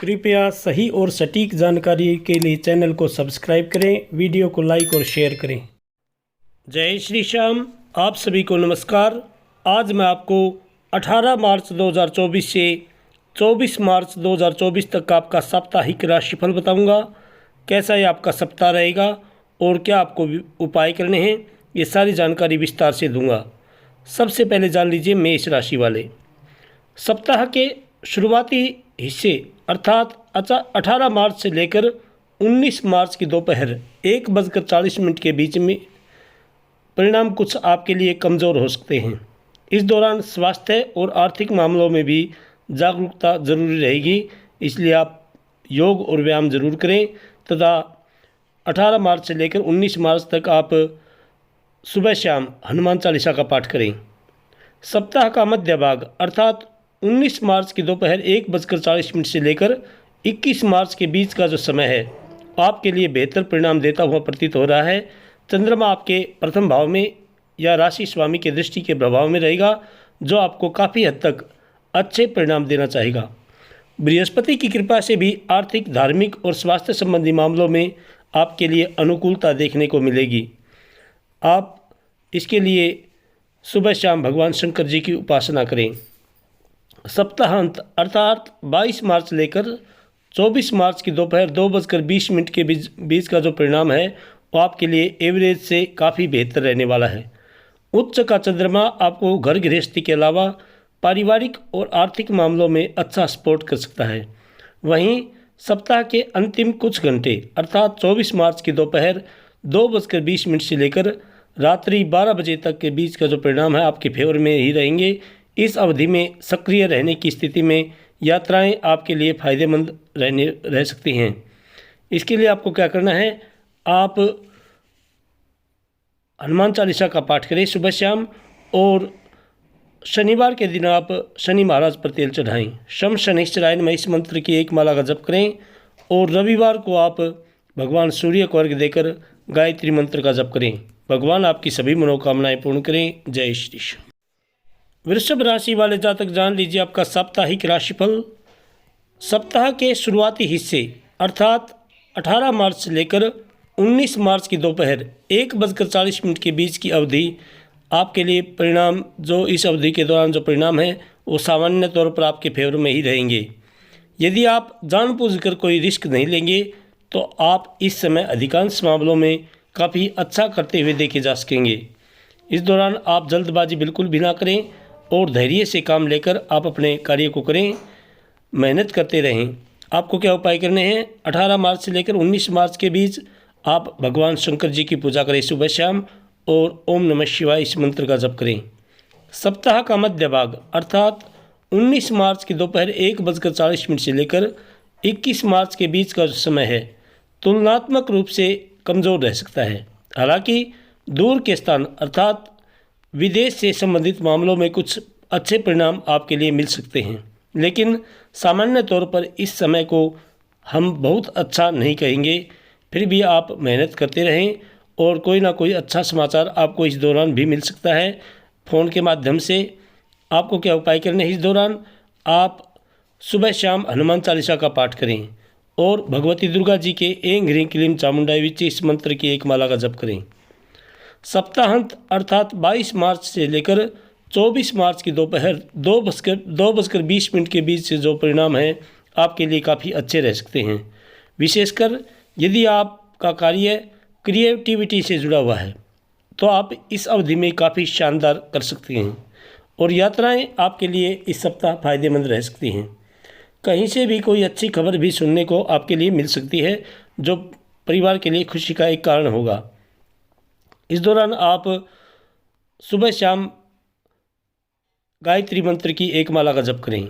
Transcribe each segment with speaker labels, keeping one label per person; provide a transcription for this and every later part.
Speaker 1: कृपया सही और सटीक जानकारी के लिए चैनल को सब्सक्राइब करें, वीडियो को लाइक और शेयर करें। जय श्री श्याम। आप सभी को नमस्कार। आज मैं आपको 18 मार्च 2024 से 24 मार्च 2024 तक का आपका साप्ताहिक राशिफल बताऊंगा। कैसा ये आपका सप्ताह रहेगा और क्या आपको उपाय करने हैं, ये सारी जानकारी विस्तार से दूंगा। सबसे पहले जान लीजिए मेष राशि वाले। सप्ताह के शुरुआती हिस्से अर्थात 18 मार्च से लेकर 19 मार्च की दोपहर 1:40 के बीच में परिणाम कुछ आपके लिए कमज़ोर हो सकते हैं। इस दौरान स्वास्थ्य और आर्थिक मामलों में भी जागरूकता जरूरी रहेगी, इसलिए आप योग और व्यायाम जरूर करें तथा 18 मार्च से लेकर 19 मार्च तक आप सुबह शाम हनुमान चालीसा का पाठ करें। सप्ताह का मध्य भाग अर्थात 19 मार्च की दोपहर 1:40 से लेकर 21 मार्च के बीच का जो समय है आपके लिए बेहतर परिणाम देता हुआ प्रतीत हो रहा है। चंद्रमा आपके प्रथम भाव में या राशि स्वामी के दृष्टि के प्रभाव में रहेगा, जो आपको काफ़ी हद तक अच्छे परिणाम देना चाहेगा। बृहस्पति की कृपा से भी आर्थिक, धार्मिक और स्वास्थ्य संबंधी मामलों में आपके लिए अनुकूलता देखने को मिलेगी। आप इसके लिए सुबह शाम भगवान शंकर जी की उपासना करें। सप्ताहांत अर्थात 22 मार्च लेकर 24 मार्च की दोपहर 2:20 के बीच का जो परिणाम है वो आपके लिए एवरेज से काफ़ी बेहतर रहने वाला है। उच्च का चंद्रमा आपको घर गृहस्थी के अलावा पारिवारिक और आर्थिक मामलों में अच्छा सपोर्ट कर सकता है। वहीं सप्ताह के अंतिम कुछ घंटे अर्थात 24 मार्च की दोपहर 2:20 से लेकर रात्रि 12 बजे तक के बीच का जो परिणाम है आपके फेवर में ही रहेंगे। इस अवधि में सक्रिय रहने की स्थिति में यात्राएं आपके लिए फ़ायदेमंद रह सकती हैं। इसके लिए आपको क्या करना है, आप हनुमान चालीसा का पाठ करें सुबह शाम, और शनिवार के दिन आप शनि महाराज पर तेल चढ़ाएं। शम शनिश्चराय नमः इस मंत्र की एक माला का जप करें, और रविवार को आप भगवान सूर्य को अर्घ्य देकर गायत्री मंत्र का जप करें। भगवान आपकी सभी मनोकामनाएं पूर्ण करें। जय श्री श्याम। वृषभ राशि वाले जातक जान लीजिए आपका साप्ताहिक राशिफल। सप्ताह के शुरुआती हिस्से अर्थात 18 मार्च से लेकर 19 मार्च की दोपहर 1:40 के बीच की अवधि आपके लिए परिणाम, जो इस अवधि के दौरान जो परिणाम है वो सामान्य तौर पर आपके फेवर में ही रहेंगे। यदि आप जानबूझकर कोई रिस्क नहीं लेंगे तो आप इस समय अधिकांश मामलों में काफ़ी अच्छा करते हुए देखे जा सकेंगे। इस दौरान आप जल्दबाजी बिल्कुल भी ना करें और धैर्य से काम लेकर आप अपने कार्य को करें, मेहनत करते रहें। आपको क्या उपाय करने हैं, 18 मार्च से लेकर 19 मार्च के बीच आप भगवान शंकर जी की पूजा करें सुबह शाम, और ओम नमः शिवाय इस मंत्र का जप करें। सप्ताह का मध्य भाग अर्थात 19 मार्च की दोपहर 1:40 से लेकर 21 मार्च के बीच का समय है तुलनात्मक रूप से कमज़ोर रह सकता है। हालांकि दूर के स्थान अर्थात विदेश से संबंधित मामलों में कुछ अच्छे परिणाम आपके लिए मिल सकते हैं, लेकिन सामान्य तौर पर इस समय को हम बहुत अच्छा नहीं कहेंगे। फिर भी आप मेहनत करते रहें और कोई ना कोई अच्छा समाचार आपको इस दौरान भी मिल सकता है फ़ोन के माध्यम से। आपको क्या उपाय करने हैं, इस दौरान आप सुबह शाम हनुमान चालीसा का पाठ करें और भगवती दुर्गा जी के ऐं ह्रीं क्लीं चामुंडाय विच्चे इस मंत्र की एक माला का जप करें। सप्ताहांत अर्थात 22 मार्च से लेकर 24 मार्च की दोपहर 2:20 के बीच से जो परिणाम हैं आपके लिए काफ़ी अच्छे रह सकते हैं। विशेषकर यदि आपका कार्य क्रिएटिविटी से जुड़ा हुआ है तो आप इस अवधि में काफ़ी शानदार कर सकते हैं, और यात्राएं आपके लिए इस सप्ताह फ़ायदेमंद रह सकती हैं। कहीं से भी कोई अच्छी खबर भी सुनने को आपके लिए मिल सकती है, जो परिवार के लिए खुशी का एक कारण होगा। इस दौरान आप सुबह शाम गायत्री मंत्र की एक माला का जप करें।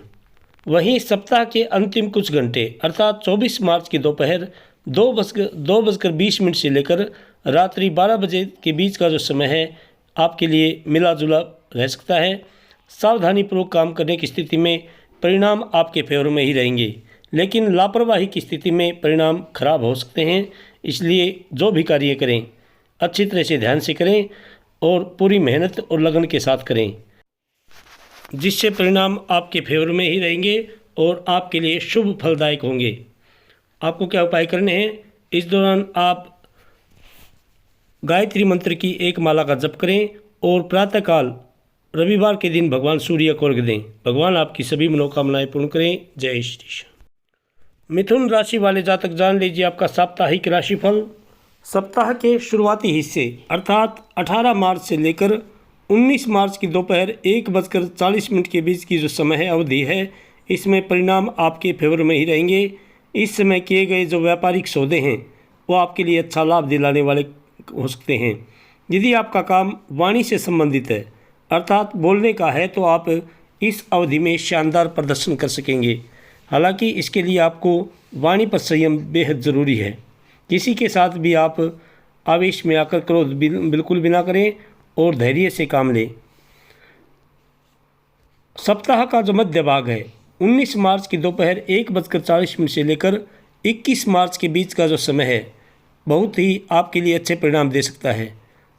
Speaker 1: वहीं सप्ताह के अंतिम कुछ घंटे अर्थात 24 मार्च की दोपहर 2:20 से लेकर रात्रि 12 बजे के बीच का जो समय है आपके लिए मिला जुला रह सकता है। सावधानीपूर्वक काम करने की स्थिति में परिणाम आपके फेवर में ही रहेंगे, लेकिन लापरवाही की स्थिति में परिणाम खराब हो सकते हैं। इसलिए जो भी कार्य करें अच्छी तरह से ध्यान से करें और पूरी मेहनत और लगन के साथ करें, जिससे परिणाम आपके फेवर में ही रहेंगे और आपके लिए शुभ फलदायक होंगे। आपको क्या उपाय करने हैं? इस दौरान आप गायत्री मंत्र की एक माला का जप करें और प्रातःकाल रविवार के दिन भगवान सूर्य को अर्घ्य दें। भगवान आपकी सभी मनोकामनाएं पूर्ण करें। जय श्री कृष्ण। मिथुन राशि वाले जातक जान लीजिए आपका साप्ताहिक राशिफल। सप्ताह के शुरुआती हिस्से अर्थात 18 मार्च से लेकर 19 मार्च की दोपहर 1:40 के बीच की जो समय है अवधि है, इसमें परिणाम आपके फेवर में ही रहेंगे। इस समय किए गए जो व्यापारिक सौदे हैं वो आपके लिए अच्छा लाभ दिलाने वाले हो सकते हैं। यदि आपका काम वाणी से संबंधित है अर्थात बोलने का है तो आप इस अवधि में शानदार प्रदर्शन कर सकेंगे। हालांकि इसके लिए आपको वाणी पर संयम बेहद ज़रूरी है। किसी के साथ भी आप आवेश में आकर क्रोध बिल्कुल भी ना करें और धैर्य से काम लें। सप्ताह का जो मध्य भाग है 19 मार्च की दोपहर 1:40 से लेकर 21 मार्च के बीच का जो समय है बहुत ही आपके लिए अच्छे परिणाम दे सकता है।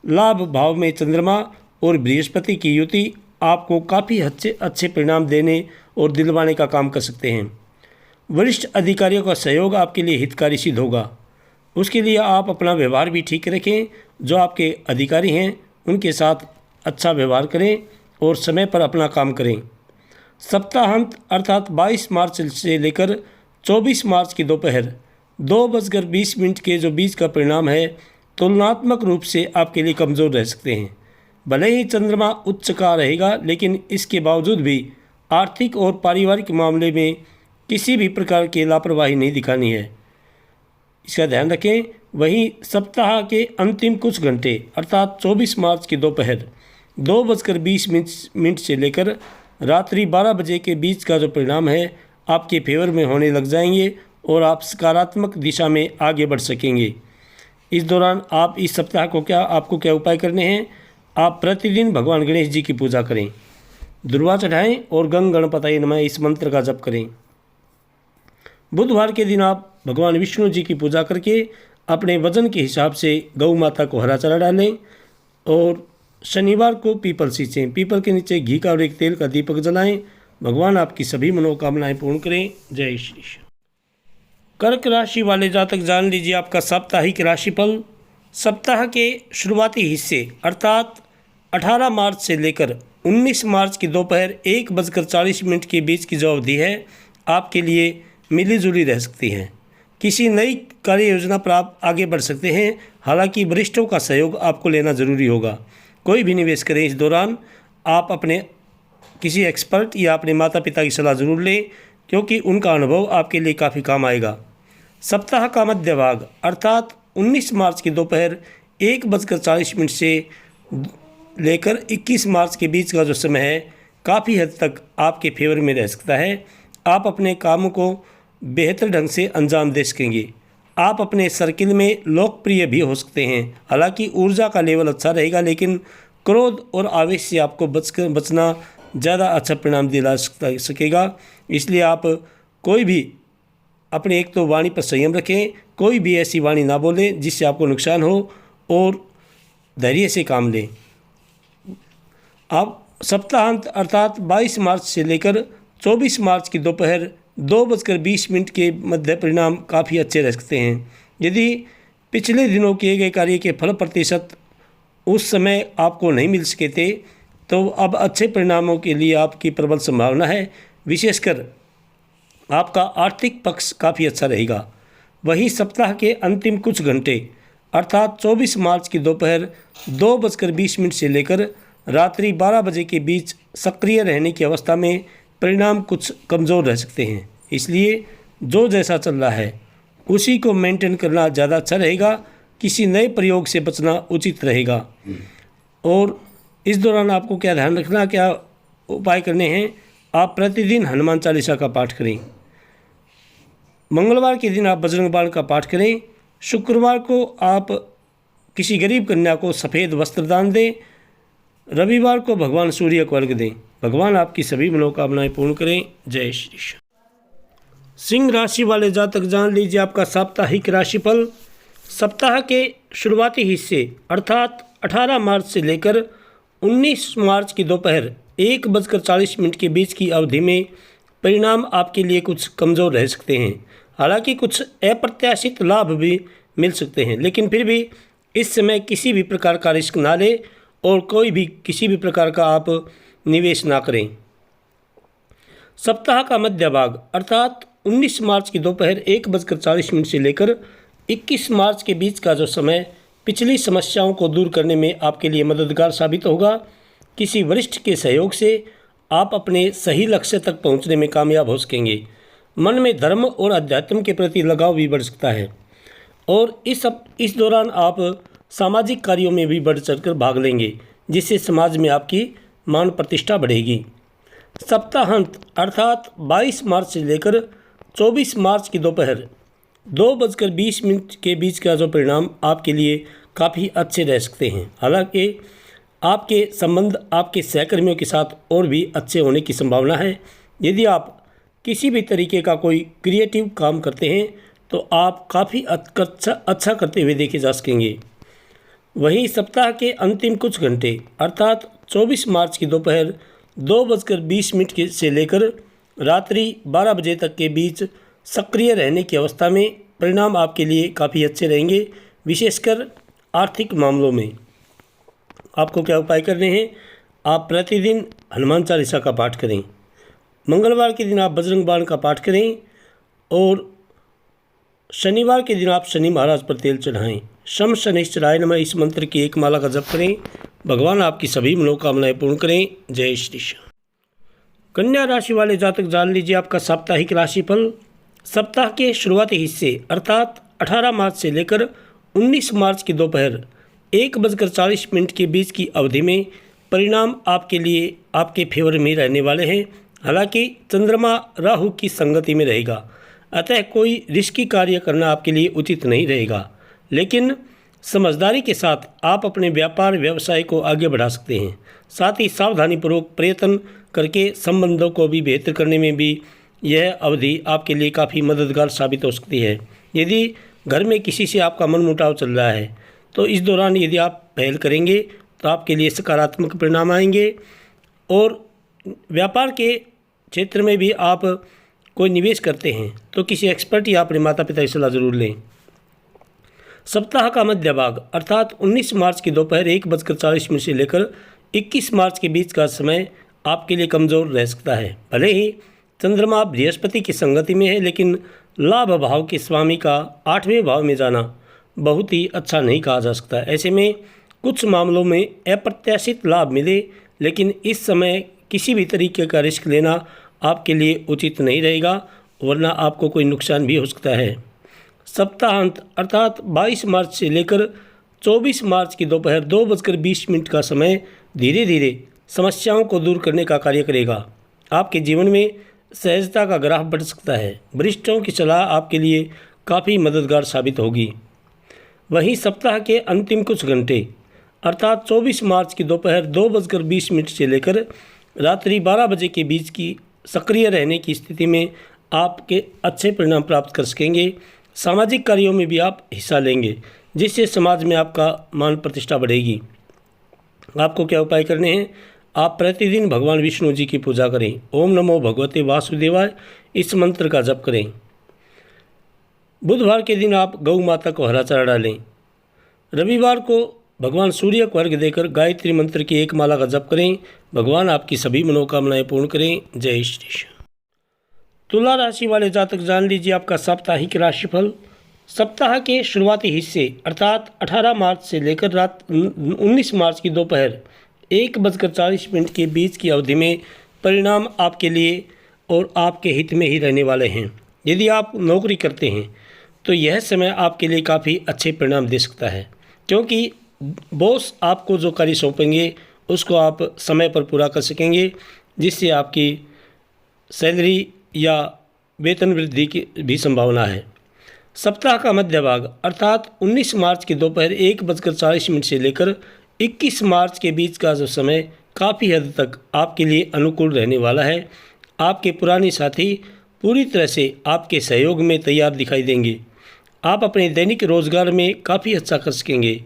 Speaker 1: लाभ भाव में चंद्रमा और बृहस्पति की युति आपको काफ़ी अच्छे परिणाम देने और दिलवाने का काम कर सकते हैं। वरिष्ठ अधिकारियों का सहयोग आपके लिए हितकारी सिद्ध होगा। उसके लिए आप अपना व्यवहार भी ठीक रखें। जो आपके अधिकारी हैं उनके साथ अच्छा व्यवहार करें और समय पर अपना काम करें। सप्ताहांत अर्थात 22 मार्च से लेकर 24 मार्च की दोपहर 2:20 के जो बीच का परिणाम है तुलनात्मक रूप से आपके लिए कमज़ोर रह सकते हैं। भले ही चंद्रमा उच्च का रहेगा लेकिन इसके बावजूद भी आर्थिक और पारिवारिक मामले में किसी भी प्रकार की लापरवाही नहीं दिखानी है, इसका ध्यान रखें। वहीं सप्ताह के अंतिम कुछ घंटे अर्थात 24 मार्च की दोपहर 2:20 से लेकर रात्रि 12 बजे के बीच का जो परिणाम है आपके फेवर में होने लग जाएंगे और आप सकारात्मक दिशा में आगे बढ़ सकेंगे। इस दौरान आप इस सप्ताह को आपको क्या उपाय करने हैं? आप प्रतिदिन भगवान गणेश जी की पूजा करें, दुर्वा चढ़ाएं और गंग गणपतये नमः इस मंत्र का जप करें। बुधवार के दिन आप भगवान विष्णु जी की पूजा करके अपने वजन के हिसाब से गौ माता को हरा चारा डालें और शनिवार को पीपल सींचें। पीपल के नीचे घी का और एक तेल का दीपक जलाएं। भगवान आपकी सभी मनोकामनाएं पूर्ण करें। जय श्री कृष्ण। कर्क राशि वाले जातक जान लीजिए आपका साप्ताहिक राशिफल। सप्ताह के शुरुआती हिस्से अर्थात 18 मार्च से लेकर 19 मार्च की दोपहर 1:40 के बीच की जो अवधि है आपके लिए मिलीजुली रह सकती है। किसी नई कार्य योजना पर आप आगे बढ़ सकते हैं। हालांकि वरिष्ठों का सहयोग आपको लेना ज़रूरी होगा। कोई भी निवेश करें इस दौरान आप अपने किसी एक्सपर्ट या अपने माता पिता की सलाह ज़रूर लें क्योंकि उनका अनुभव आपके लिए काफ़ी काम आएगा। सप्ताह का मध्य भाग अर्थात 19 मार्च की दोपहर 1:40 से लेकर 21 मार्च के बीच का जो समय है काफ़ी हद तक आपके फेवर में रह सकता है। आप अपने कामों को बेहतर ढंग से अंजाम दे सकेंगे। आप अपने सर्किल में लोकप्रिय भी हो सकते हैं। हालांकि ऊर्जा का लेवल अच्छा रहेगा लेकिन क्रोध और आवेश से आपको बचना ज़्यादा अच्छा परिणाम दिला सकेगा। इसलिए आप कोई भी अपने एक तो वाणी पर संयम रखें, कोई भी ऐसी वाणी ना बोलें जिससे आपको नुकसान हो और धैर्य से काम लें। आप सप्ताहांत अर्थात 22 मार्च से लेकर 24 मार्च की दोपहर 2:20 के मध्य परिणाम काफ़ी अच्छे रह सकते हैं। यदि पिछले दिनों किए गए कार्य के फल प्रतिशत उस समय आपको नहीं मिल सके थे तो अब अच्छे परिणामों के लिए आपकी प्रबल संभावना है। विशेषकर आपका आर्थिक पक्ष काफ़ी अच्छा रहेगा। वहीं सप्ताह के अंतिम कुछ घंटे अर्थात 24 मार्च की दोपहर 2:20 से लेकर रात्रि 12 बजे के बीच सक्रिय रहने की अवस्था में परिणाम कुछ कमज़ोर रह सकते हैं। इसलिए जो जैसा चल रहा है उसी को मेंटेन करना ज़्यादा अच्छा रहेगा। किसी नए प्रयोग से बचना उचित रहेगा। और इस दौरान आपको क्या ध्यान रखना, क्या उपाय करने हैं? आप प्रतिदिन हनुमान चालीसा का पाठ करें। मंगलवार के दिन आप बजरंग बाण का पाठ करें। शुक्रवार को आप किसी गरीब कन्या को सफ़ेद वस्त्र दान दें। रविवार को भगवान सूर्य को अर्घ्य दें। भगवान आपकी सभी मनोकामनाएं पूर्ण करें। जय श्री कृष्ण। सिंह राशि वाले जातक जान लीजिए आपका साप्ताहिक राशिफल। सप्ताह के शुरुआती हिस्से अर्थात 18 मार्च से लेकर 19 मार्च की दोपहर 1:40 के बीच की अवधि में परिणाम आपके लिए कुछ कमज़ोर रह सकते हैं। हालांकि कुछ अप्रत्याशित लाभ भी मिल सकते हैं, लेकिन फिर भी इस समय किसी भी प्रकार का रिस्क ना लें और किसी भी प्रकार का आप निवेश ना करें। सप्ताह का मध्य भाग अर्थात 19 मार्च की दोपहर 1:40 से लेकर 21 मार्च के बीच का जो समय पिछली समस्याओं को दूर करने में आपके लिए मददगार साबित होगा। किसी वरिष्ठ के सहयोग से आप अपने सही लक्ष्य तक पहुंचने में कामयाब हो सकेंगे। मन में धर्म और अध्यात्म के प्रति लगाव भी बढ़ सकता है और इस दौरान आप सामाजिक कार्यों में भी बढ़ चढ़कर भाग लेंगे, जिससे समाज में आपकी मान प्रतिष्ठा बढ़ेगी। सप्ताहांत अर्थात 22 मार्च से लेकर 24 मार्च की दोपहर 2:20 के बीच का जो परिणाम आपके लिए काफ़ी अच्छे रह सकते हैं। हालांकि आपके संबंध आपके सहकर्मियों के साथ और भी अच्छे होने की संभावना है। यदि आप किसी भी तरीके का कोई क्रिएटिव काम करते हैं तो आप काफ़ी अच्छा करते हुए देखे जा सकेंगे। वहीं सप्ताह के अंतिम कुछ घंटे अर्थात 24 मार्च की दोपहर 2:20 से लेकर रात्रि 12 बजे तक के बीच सक्रिय रहने की अवस्था में परिणाम आपके लिए काफ़ी अच्छे रहेंगे, विशेषकर आर्थिक मामलों में। आपको क्या उपाय करने हैं? आप प्रतिदिन हनुमान चालीसा का पाठ करें। मंगलवार के दिन आप बजरंग बाण का पाठ करें और शनिवार के दिन आप शनि महाराज पर तेल चढ़ाएं। शम शनिश्चराय नमः इस मंत्र की एक माला का जप करें। भगवान आपकी सभी मनोकामनाएं पूर्ण करें। जय श्री श्याम। कन्या राशि वाले जातक जान लीजिए आपका साप्ताहिक राशिफल। सप्ताह के शुरुआती हिस्से अर्थात 18 मार्च से लेकर 19 मार्च की दोपहर 1:40 के बीच की अवधि में परिणाम आपके लिए आपके फेवर में रहने वाले हैं। हालांकि चंद्रमा राहु की संगति में रहेगा, अतः कोई रिस्की कार्य करना आपके लिए उचित नहीं रहेगा, लेकिन समझदारी के साथ आप अपने व्यापार व्यवसाय को आगे बढ़ा सकते हैं। साथ ही सावधानीपूर्वक प्रयत्न करके संबंधों को भी बेहतर करने में भी यह अवधि आपके लिए काफ़ी मददगार साबित हो सकती है। यदि घर में किसी से आपका मनमुटाव चल रहा है तो इस दौरान यदि आप पहल करेंगे तो आपके लिए सकारात्मक परिणाम आएंगे। और व्यापार के क्षेत्र में भी आप कोई निवेश करते हैं तो किसी एक्सपर्ट या अपने माता पिता की सलाह जरूर लें। सप्ताह का मध्य भाग अर्थात 19 मार्च की दोपहर 1:40 से लेकर 21 मार्च के बीच का समय आपके लिए कमज़ोर रह सकता है। भले ही चंद्रमा बृहस्पति की संगति में है, लेकिन लाभ भाव के स्वामी का 8वें भाव में जाना बहुत ही अच्छा नहीं कहा जा सकता। ऐसे में कुछ मामलों में अप्रत्याशित लाभ मिले, लेकिन इस समय किसी भी तरीके का रिस्क लेना आपके लिए उचित नहीं रहेगा, वरना आपको कोई नुकसान भी हो सकता है। सप्ताहांत अर्थात 22 मार्च से लेकर 24 मार्च की दोपहर 2:20 का समय धीरे धीरे समस्याओं को दूर करने का कार्य करेगा। आपके जीवन में सहजता का ग्राफ बढ़ सकता है। वरिष्ठों की सलाह आपके लिए काफ़ी मददगार साबित होगी। वहीं सप्ताह के अंतिम कुछ घंटे अर्थात 24 मार्च की दोपहर 2:20 से लेकर रात्रि 12 बजे के बीच की सक्रिय रहने की स्थिति में आपके अच्छे परिणाम प्राप्त कर सकेंगे। सामाजिक कार्यों में भी आप हिस्सा लेंगे, जिससे समाज में आपका मान प्रतिष्ठा बढ़ेगी। आपको क्या उपाय करने हैं? आप प्रतिदिन भगवान विष्णु जी की पूजा करें। ओम नमो भगवते वासुदेवाय इस मंत्र का जप करें। बुधवार के दिन आप गौ माता को हरा चारा डालें। रविवार को भगवान सूर्य को अर्घ्य देकर गायत्री मंत्र की एक माला का जप करें। भगवान आपकी सभी मनोकामनाएं पूर्ण करें। जय श्री श्याम। तुला राशि वाले जातक जान लीजिए आपका साप्ताहिक राशिफल। सप्ताह के शुरुआती हिस्से अर्थात 18 मार्च से लेकर 19 मार्च की दोपहर 1:40 के बीच की अवधि में परिणाम आपके लिए और आपके हित में ही रहने वाले हैं। यदि आप नौकरी करते हैं तो यह समय आपके लिए काफ़ी अच्छे परिणाम दे सकता है, क्योंकि बॉस आपको जो कार्य सौंपेंगे उसको आप समय पर पूरा कर सकेंगे, जिससे आपकी सैलरी या वेतन वृद्धि की भी संभावना है। सप्ताह का मध्य भाग अर्थात 19 मार्च की दोपहर 1:40 से लेकर 21 मार्च के बीच का जो समय काफ़ी हद तक आपके लिए अनुकूल रहने वाला है। आपके पुराने साथी पूरी तरह से आपके सहयोग में तैयार दिखाई देंगे। आप अपने दैनिक रोजगार में काफ़ी अच्छा कर सकेंगे।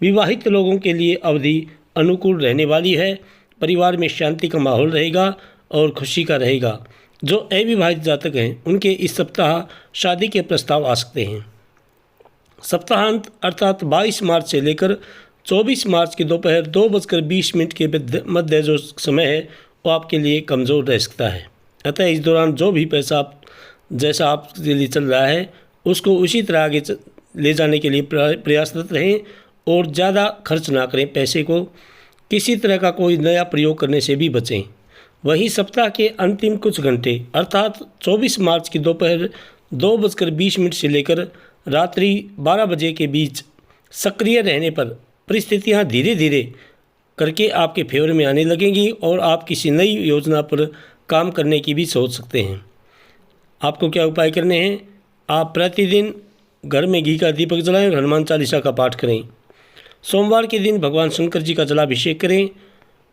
Speaker 1: विवाहित लोगों के लिए अवधि अनुकूल रहने वाली है। परिवार में शांति का माहौल रहेगा और खुशी का रहेगा। जो अविवाहित जातक हैं उनके इस सप्ताह शादी के प्रस्ताव आ सकते हैं। सप्ताहांत अर्थात 22 मार्च से लेकर 24 मार्च के दोपहर 2:20 के मध्य जो समय है वो आपके लिए कमज़ोर रह सकता है। अतः इस दौरान जो भी पैसा जैसा आपके लिए चल रहा है उसको उसी तरह आगे ले जाने के लिए प्रयासरत रहें और ज़्यादा खर्च ना करें। पैसे को किसी तरह का कोई नया प्रयोग करने से भी बचें। वहीं सप्ताह के अंतिम कुछ घंटे अर्थात 24 मार्च की दोपहर 2:20 से लेकर रात्रि 12 बजे के बीच सक्रिय रहने पर परिस्थितियां धीरे धीरे करके आपके फेवर में आने लगेंगी और आप किसी नई योजना पर काम करने की भी सोच सकते हैं। आपको क्या उपाय करने हैं? आप प्रतिदिन घर में घी का दीपक जलाएं और हनुमान चालीसा का पाठ करें। सोमवार के दिन भगवान शंकर जी का जलाभिषेक करें।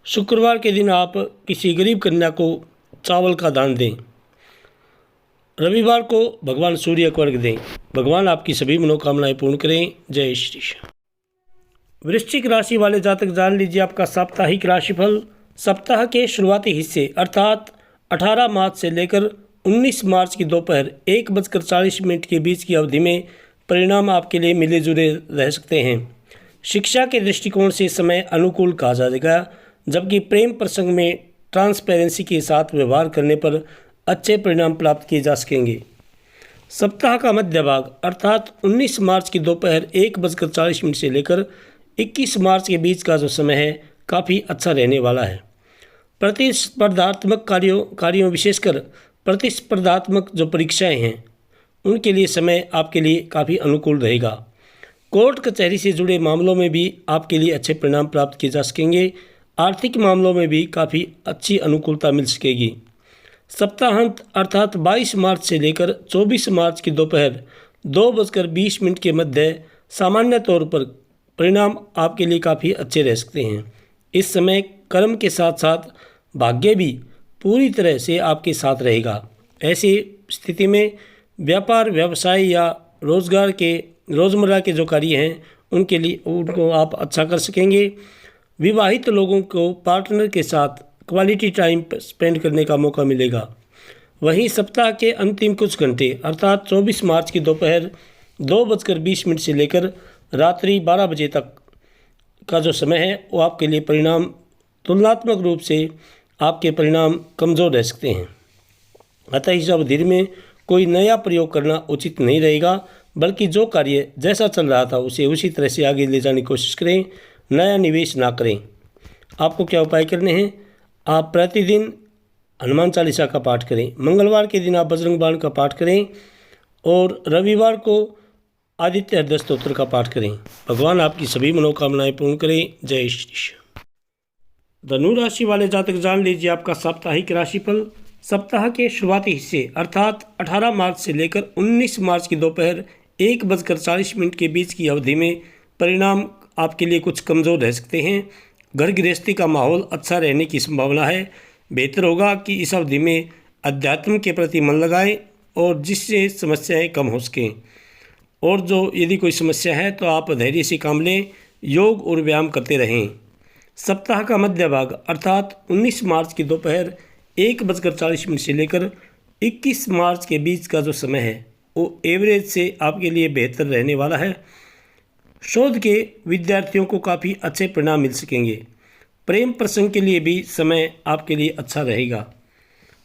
Speaker 1: शुक्रवार के दिन आप किसी गरीब कन्या को चावल का दान दें। रविवार को भगवान सूर्य को अर्घ्य दें। भगवान आपकी सभी मनोकामनाएं पूर्ण करें। जय श्री कृष्ण। वृश्चिक राशि वाले जातक जान लीजिए आपका साप्ताहिक राशिफल। सप्ताह के शुरुआती हिस्से अर्थात 18 मार्च से लेकर 19 मार्च की दोपहर 1:40 के बीच की अवधि में परिणाम आपके लिए मिले जुले रह सकते हैं। शिक्षा के दृष्टिकोण से समय अनुकूल कहा जाएगा, जबकि प्रेम प्रसंग में ट्रांसपेरेंसी के साथ व्यवहार करने पर अच्छे परिणाम प्राप्त किए जा सकेंगे। सप्ताह का मध्य भाग अर्थात 19 मार्च की दोपहर 1:40 से लेकर 21 मार्च के बीच का जो समय है काफ़ी अच्छा रहने वाला है। प्रतिस्पर्धात्मक कार्यों विशेषकर प्रतिस्पर्धात्मक जो परीक्षाएं हैं उनके लिए समय आपके लिए काफ़ी अनुकूल रहेगा। कोर्ट कचहरी से जुड़े मामलों में भी आपके लिए अच्छे परिणाम प्राप्त किए जा सकेंगे। आर्थिक मामलों में भी काफ़ी अच्छी अनुकूलता मिल सकेगी। सप्ताहांत अर्थात 22 मार्च से लेकर 24 मार्च की दोपहर 2:20 के मध्य सामान्य तौर पर परिणाम आपके लिए काफ़ी अच्छे रह सकते हैं। इस समय कर्म के साथ साथ भाग्य भी पूरी तरह से आपके साथ रहेगा। ऐसी स्थिति में व्यापार व्यवसाय या रोज़गार के रोज़मर्रा के जो कार्य हैं उनके लिए उनको आप अच्छा कर सकेंगे। विवाहित लोगों को पार्टनर के साथ क्वालिटी टाइम स्पेंड करने का मौका मिलेगा। वहीं सप्ताह के अंतिम कुछ घंटे अर्थात 24 मार्च की दोपहर 2:20 से लेकर रात्रि 12 बजे तक का जो समय है वो आपके लिए परिणाम तुलनात्मक रूप से आपके परिणाम कमज़ोर रह सकते हैं। अतः इस अवधि में कोई नया प्रयोग करना उचित नहीं रहेगा, बल्कि जो कार्य जैसा चल रहा था उसे उसी तरह से आगे ले जाने की कोशिश करें, नया निवेश ना करें। आपको क्या उपाय करने हैं? आप प्रतिदिन हनुमान चालीसा का पाठ करें। मंगलवार के दिन आप बजरंग बाण का पाठ करें और रविवार को आदित्य हृदय स्तोत्र का पाठ करें। भगवान आपकी सभी मनोकामनाएं पूर्ण करें। जय श्री कृष्ण। धनु राशि वाले जातक जान लीजिए आपका साप्ताहिक राशिफल। सप्ताह के शुरुआती हिस्से अर्थात 18 मार्च से लेकर 19 मार्च की दोपहर 1:40 के बीच की अवधि में परिणाम आपके लिए कुछ कमज़ोर रह सकते हैं। घर गृहस्थी का माहौल अच्छा रहने की संभावना है। बेहतर होगा कि इस अवधि में अध्यात्म के प्रति मन लगाएं और जिससे समस्याएं कम हो सकें। और जो यदि कोई समस्या है तो आप धैर्य से काम लें, योग और व्यायाम करते रहें। सप्ताह का मध्य भाग अर्थात 19 मार्च की दोपहर 1:40 से लेकर 21 मार्च के बीच का जो समय है वो एवरेज से आपके लिए बेहतर रहने वाला है। शोध के विद्यार्थियों को काफ़ी अच्छे परिणाम मिल सकेंगे। प्रेम प्रसंग के लिए भी समय आपके लिए अच्छा रहेगा।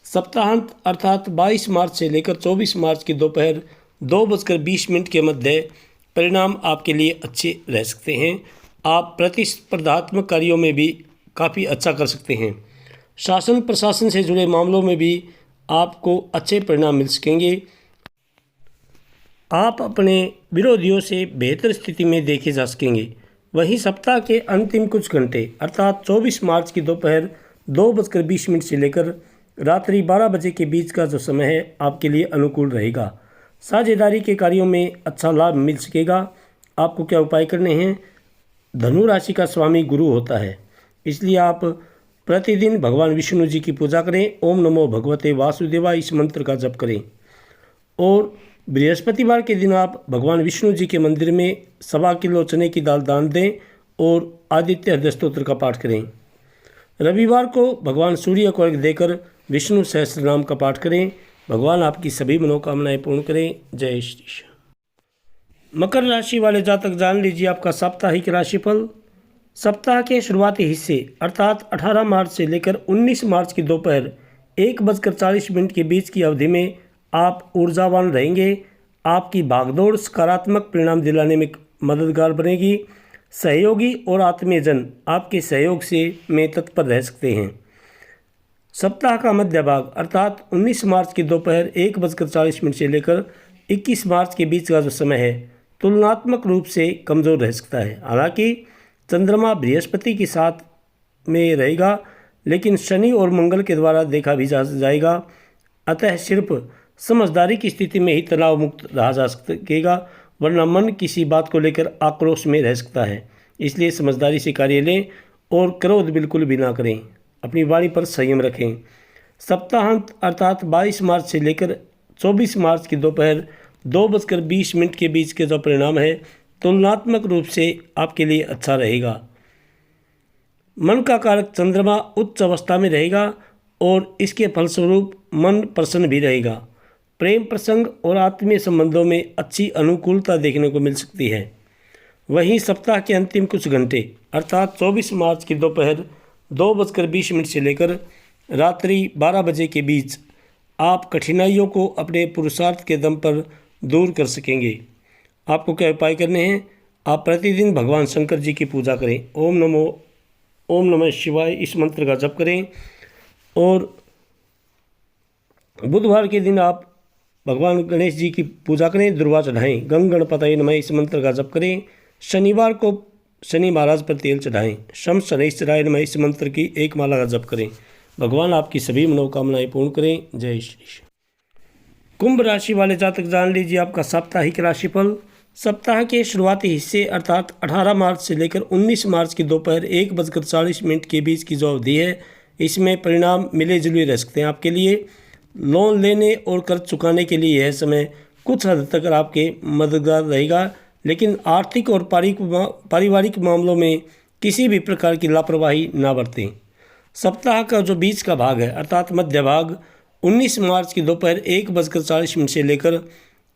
Speaker 1: सप्ताहांत अर्थात 22 मार्च से लेकर 24 मार्च की दोपहर 2:20 के मध्य परिणाम आपके लिए अच्छे रह सकते हैं। आप प्रतिस्पर्धात्मक कार्यों में भी काफ़ी अच्छा कर सकते हैं। शासन प्रशासन से जुड़े मामलों में भी आपको अच्छे परिणाम मिल सकेंगे। आप अपने विरोधियों से बेहतर स्थिति में देखे जा सकेंगे। वहीं सप्ताह के अंतिम कुछ घंटे अर्थात 24 मार्च की दोपहर 2:20 से लेकर रात्रि 12 बजे के बीच का जो समय है आपके लिए अनुकूल रहेगा। साझेदारी के कार्यों में अच्छा लाभ मिल सकेगा। आपको क्या उपाय करने हैं? धनु राशि का स्वामी गुरु होता है, इसलिए आप प्रतिदिन भगवान विष्णु जी की पूजा करें। ओम नमो भगवते वासुदेवाय इस मंत्र का जप करें। और बृहस्पतिवार के दिन आप भगवान विष्णु जी के मंदिर में 1.25 किलो चने की दाल दान दें और आदित्य हृदय स्तोत्र का पाठ करें। रविवार को भगवान सूर्य को अर्घ्य देकर विष्णु सहस्त्रनाम का पाठ करें। भगवान आपकी सभी मनोकामनाएं पूर्ण करें। जय श्री कृष्ण। मकर राशि वाले जातक जान लीजिए आपका साप्ताहिक राशिफल। सप्ताह के शुरुआती हिस्से अर्थात 18 मार्च से लेकर 19 मार्च की दोपहर 1:40 के बीच की अवधि में आप ऊर्जावान रहेंगे। आपकी भागदौड़ सकारात्मक परिणाम दिलाने में मददगार बनेगी। सहयोगी और आत्मीयजन आपके सहयोग से में तत्पर रह सकते हैं। सप्ताह का मध्य भाग अर्थात 19 मार्च की दोपहर 1:40 से लेकर 21 मार्च के बीच का जो समय है तुलनात्मक रूप से कमज़ोर रह सकता है। हालांकि चंद्रमा बृहस्पति के साथ में रहेगा, लेकिन शनि और मंगल के द्वारा देखा भी जा जाएगा। अतः सिर्फ समझदारी की स्थिति में ही तनाव मुक्त रहा जा सकेगा, वरना मन किसी बात को लेकर आक्रोश में रह सकता है। इसलिए समझदारी से कार्य लें और क्रोध बिल्कुल भी ना करें। अपनी वाणी पर संयम रखें। सप्ताहांत अर्थात 22 मार्च से लेकर 24 मार्च की दोपहर 2:20 के बीच के जो परिणाम है तुलनात्मक रूप से आपके लिए अच्छा रहेगा। मन का कारक चंद्रमा उच्च अवस्था में रहेगा और इसके फलस्वरूप मन प्रसन्न भी रहेगा। प्रेम प्रसंग और आत्मीय संबंधों में अच्छी अनुकूलता देखने को मिल सकती है। वहीं सप्ताह के अंतिम कुछ घंटे अर्थात 24 मार्च की दोपहर 2:20 से लेकर रात्रि 12 बजे के बीच आप कठिनाइयों को अपने पुरुषार्थ के दम पर दूर कर सकेंगे। आपको क्या उपाय करने हैं? आप प्रतिदिन भगवान शंकर जी की पूजा करें। ओम नमः शिवाय इस मंत्र का जप करें। और बुधवार के दिन आप भगवान गणेश जी की पूजा करें, दुर्वा चढ़ाएँ। गंग गणपतये नमः इस मंत्र का जप करें। शनिवार को शनि महाराज पर तेल चढ़ाएँ। शम शनैश्चराय नमः इस मंत्र की एक माला का जप करें। भगवान आपकी सभी मनोकामनाएं पूर्ण करें। जय श्री कृष्ण। कुंभ राशि वाले जातक जान लीजिए आपका साप्ताहिक राशिफल। सप्ताह के शुरुआती हिस्से अर्थात 18 मार्च से लेकर 19 मार्च की दोपहर 1:40 के बीच की जो अवधि है इसमें परिणाम मिले जुले रह सकते हैं आपके लिए। लोन लेने और कर्ज चुकाने के लिए यह समय कुछ हद तक आपके मददगार रहेगा, लेकिन आर्थिक और पारिवारिक मामलों में किसी भी प्रकार की लापरवाही ना बरतें। सप्ताह का जो बीच का भाग है अर्थात मध्य भाग 19 मार्च की दोपहर 1:40 से लेकर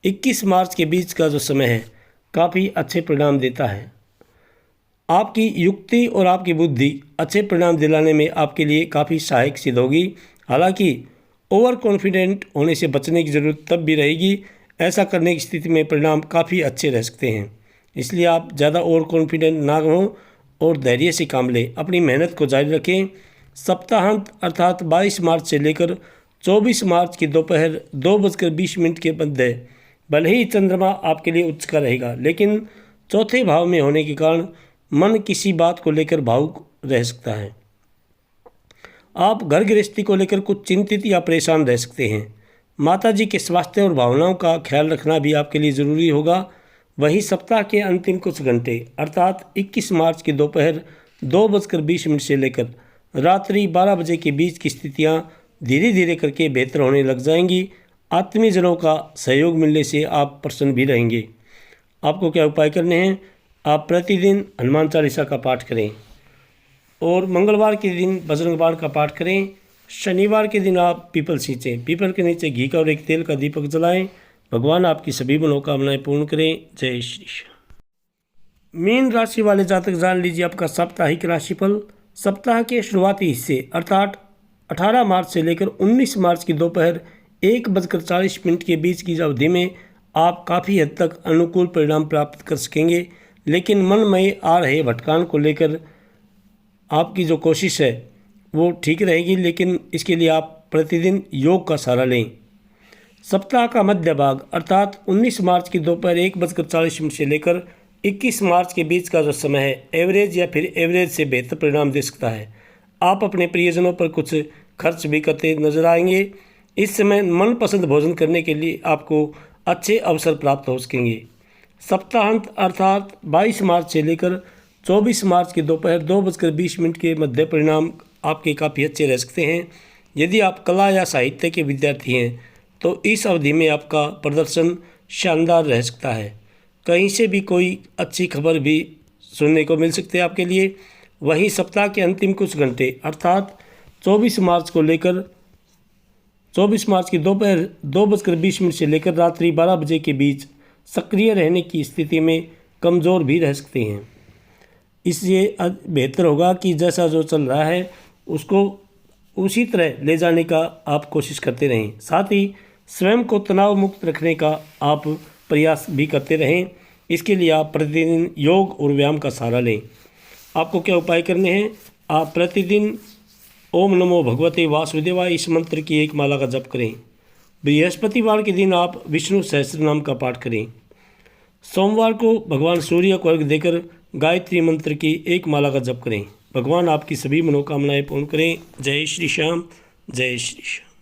Speaker 1: 21 मार्च के बीच का जो समय है काफ़ी अच्छे परिणाम देता है। आपकी युक्ति और आपकी बुद्धि अच्छे परिणाम दिलाने में आपके लिए काफ़ी सहायक सिद्ध होगी। हालांकि ओवर कॉन्फिडेंट होने से बचने की ज़रूरत तब भी रहेगी। ऐसा करने की स्थिति में परिणाम काफ़ी अच्छे रह सकते हैं। इसलिए आप ज़्यादा ओवर कॉन्फिडेंट ना हों और धैर्य से काम लें। अपनी मेहनत को जारी रखें। सप्ताहांत अर्थात 22 मार्च से लेकर 24 मार्च की दोपहर 2:20 के मध्य भले ही चंद्रमा आपके लिए उच्च का रहेगा, लेकिन चौथे भाव में होने के कारण मन किसी बात को लेकर भावुक रह सकता है। आप घर गृहस्थी को लेकर कुछ चिंतित या परेशान रह सकते हैं। माता जी के स्वास्थ्य और भावनाओं का ख्याल रखना भी आपके लिए ज़रूरी होगा। वहीं सप्ताह के अंतिम कुछ घंटे अर्थात 21 मार्च की दोपहर 2:20 से लेकर रात्रि 12 बजे के बीच की स्थितियां धीरे धीरे करके बेहतर होने लग जाएंगी। आत्मीयजनों का सहयोग मिलने से आप प्रसन्न भी रहेंगे। आपको क्या उपाय करने हैं? आप प्रतिदिन हनुमान चालीसा का पाठ करें और मंगलवार के दिन बजरंग बाण का पाठ करें। शनिवार के दिन आप पीपल सींचें, पीपल के नीचे घी का और एक तेल का दीपक जलाएं। भगवान आपकी सभी मनोकामनाएं पूर्ण करें। जय श्री कृष्ण। मीन राशि वाले जातक जान लीजिए आपका साप्ताहिक राशिफल। सप्ताह के शुरुआती हिस्से अर्थात 18 मार्च से लेकर 19 मार्च की दोपहर 1:40 के बीच की अवधि में आप काफ़ी हद तक अनुकूल परिणाम प्राप्त कर सकेंगे, लेकिन मन में आ रहे भटकान को लेकर आपकी जो कोशिश है वो ठीक रहेगी, लेकिन इसके लिए आप प्रतिदिन योग का सहारा लें। सप्ताह का मध्य भाग अर्थात 19 मार्च की दोपहर 1:40 से लेकर 21 मार्च के बीच का जो समय है एवरेज या फिर एवरेज से बेहतर परिणाम दे सकता है। आप अपने प्रियजनों पर कुछ खर्च भी करते नजर आएंगे। इस समय मनपसंद भोजन करने के लिए आपको अच्छे अवसर प्राप्त हो सकेंगे। सप्ताहांत अर्थात 22 मार्च से लेकर 24 मार्च की दोपहर 2:20 के मध्य परिणाम आपके काफ़ी अच्छे रह सकते हैं। यदि आप कला या साहित्य के विद्यार्थी हैं तो इस अवधि में आपका प्रदर्शन शानदार रह सकता है। कहीं से भी कोई अच्छी खबर भी सुनने को मिल सकती है आपके लिए। वहीं सप्ताह के अंतिम कुछ घंटे अर्थात 24 मार्च को लेकर 24 मार्च की दोपहर 2:20 से लेकर रात्रि 12 बजे के बीच सक्रिय रहने की स्थिति में कमज़ोर भी रह सकते हैं। इसलिए बेहतर होगा कि जैसा जो चल रहा है उसको उसी तरह ले जाने का आप कोशिश करते रहें। साथ ही स्वयं को तनाव मुक्त रखने का आप प्रयास भी करते रहें। इसके लिए आप प्रतिदिन योग और व्यायाम का सहारा लें। आपको क्या उपाय करने हैं? आप प्रतिदिन ओम नमो भगवते वासुदेवाय इस मंत्र की एक माला का जप करें। बृहस्पतिवार के दिन आप विष्णु सहस्त्रनाम का पाठ करें। सोमवार को भगवान सूर्य को अर्घ्य देकर गायत्री मंत्र की एक माला का जप करें। भगवान आपकी सभी मनोकामनाएं पूर्ण करें। जय श्री श्याम, जय श्री श्याम।